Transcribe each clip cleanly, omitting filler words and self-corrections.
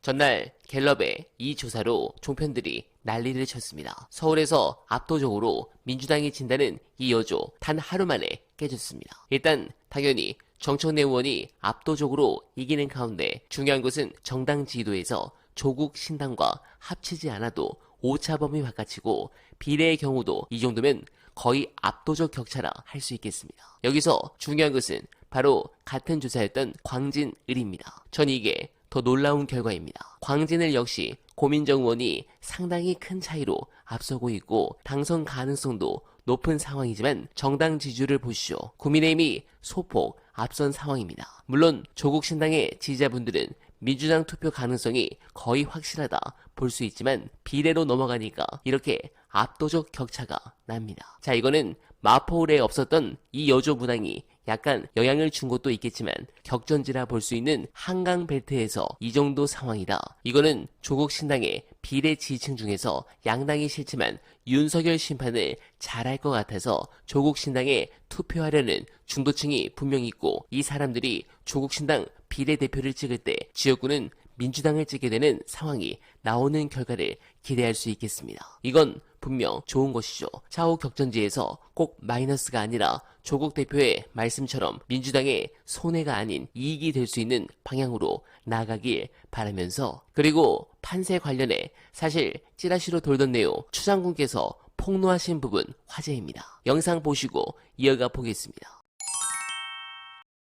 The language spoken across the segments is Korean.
전날 갤럽의 이 조사로 종편들이 난리를 쳤습니다. 서울에서 압도적으로 민주당이 진다는 이 여조 단 하루 만에 깨졌습니다. 일단 당연히 정청래 의원이 압도적으로 이기는 가운데 중요한 것은 정당 지지도에서 조국 신당과 합치지 않아도 오차범위 바깥이고 비례의 경우도 이 정도면 거의 압도적 격차라 할 수 있겠습니다. 여기서 중요한 것은 바로 같은 조사였던 광진을입니다. 전 이게 더 놀라운 결과입니다. 광진을 역시 고민정 의원이 상당히 큰 차이로 앞서고 있고 당선 가능성도 높은 상황이지만 정당 지지율을 보시오. 국민의힘이 소폭 앞선 상황입니다. 물론 조국 신당의 지지자분들은 민주당 투표 가능성이 거의 확실하다 볼 수 있지만 비례로 넘어가니까 이렇게 압도적 격차가 납니다. 자, 이거는 마포울에 없었던 이 여조 문항이 약간 영향을 준 것도 있겠지만 격전지라 볼 수 있는 한강 벨트에서 이 정도 상황이다. 이거는 조국 신당의 비례 지지층 중에서 양당이 싫지만 윤석열 심판을 잘할 것 같아서 조국 신당에 투표하려는 중도층이 분명 있고 이 사람들이 조국 신당 비례대표를 찍을 때 지역구는 민주당을 찍게 되는 상황이 나오는 결과를 기대할 수 있겠습니다. 이건 분명 좋은 것이죠. 차후 격전지에서 꼭 마이너스가 아니라 조국 대표의 말씀처럼 민주당의 손해가 아닌 이익이 될 수 있는 방향으로 나아가길 바라면서, 그리고 판세 관련해 사실 찌라시로 돌던 내용 추장군께서 폭로하신 부분 화제입니다. 영상 보시고 이어가 보겠습니다.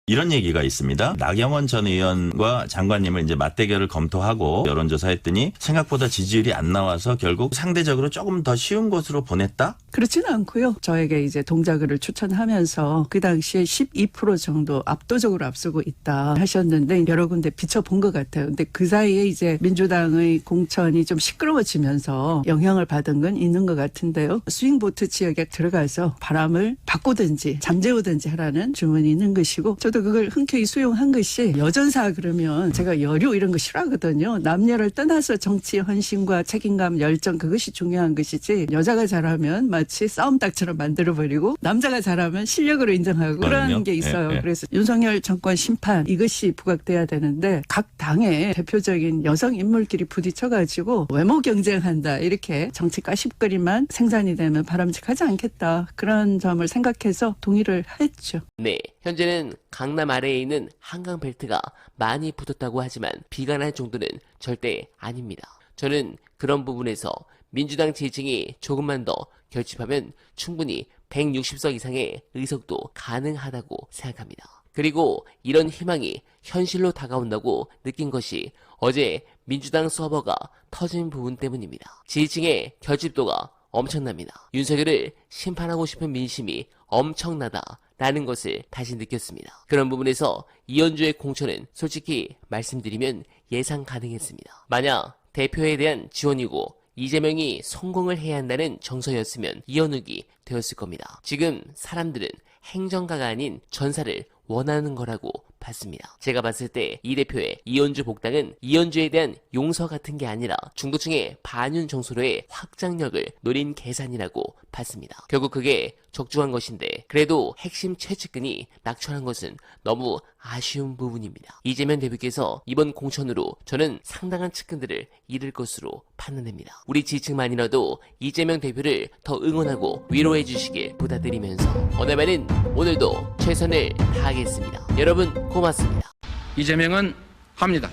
이런 얘기가 있습니다. 나경원 전 의원과 장관님을 이제 맞대결을 검토하고 여론조사했더니 생각보다 지지율이 안 나와서 결국 상대적으로 조금 더 쉬운 곳으로 보냈다? 그렇지는 않고요. 저에게 이제 동작을 추천하면서 그 당시에 12% 정도 압도적으로 앞서고 있다 하셨는데 여러 군데 비춰본 것 같아요. 근데 그 사이에 이제 민주당의 공천이 좀 시끄러워지면서 영향을 받은 건 있는 것 같은데요. 스윙보트 지역에 들어가서 바람을 바꾸든지 잠재우든지 하라는 주문이 있는 것이고, 저도 그걸 흔쾌히 수용한 것이, 여전사 그러면 제가 여류 이런 거 싫어하거든요. 남녀를 떠나서 정치 헌신과 책임감, 열정, 그것이 중요한 것이지, 여자가 잘하면 마치 싸움닭처럼 만들어버리고 남자가 잘하면 실력으로 인정하고 그런 게 있어요. 예. 그래서 윤석열 정권 심판, 이것이 부각돼야 되는데 각 당의 대표적인 여성 인물끼리 부딪혀가지고 외모 경쟁한다, 이렇게 정치 가십거리만 생산이 되면 바람직하지 않겠다, 그런 점을 생각해서 동의를 했죠. 네, 현재는 강남 아래에 있는 한강 벨트가 많이 붙었다고 하지만 비관할 정도는 절대 아닙니다. 저는 그런 부분에서 민주당 지지층이 조금만 더 결집하면 충분히 160석 이상의 의석도 가능하다고 생각합니다. 그리고 이런 희망이 현실로 다가온다고 느낀 것이 어제 민주당 서버가 터진 부분 때문입니다. 지지층의 결집도가 엄청납니다. 윤석열을 심판하고 싶은 민심이 엄청나다라는 것을 다시 느꼈습니다. 그런 부분에서 이현주의 공천은 솔직히 말씀드리면 예상 가능했습니다. 만약 대표에 대한 지원이고 이재명이 성공을 해야 한다는 정서였으면 이현욱이 되었을 겁니다. 지금 사람들은 행정가가 아닌 전사를 원하는 거라고 봤습니다. 제가 봤을 때 이 대표의 이현주 복당은 이현주에 대한 용서 같은 게 아니라 중도층의 반윤 정서로의 확장력을 노린 계산이라고 봤습니다. 결국 그게 적중한 것인데 그래도 핵심 최측근이 낙천한 것은 너무 아쉬운 부분입니다. 이재명 대표께서 이번 공천으로 저는 상당한 측근들을 잃을 것으로 판단됩니다. 우리 지지층만이라도 이재명 대표를 더 응원하고 위로해 주시길 부탁드리면서 오늘만은 오늘도 최선을 다하겠습니다. 여러분 고맙습니다. 이재명은 합니다.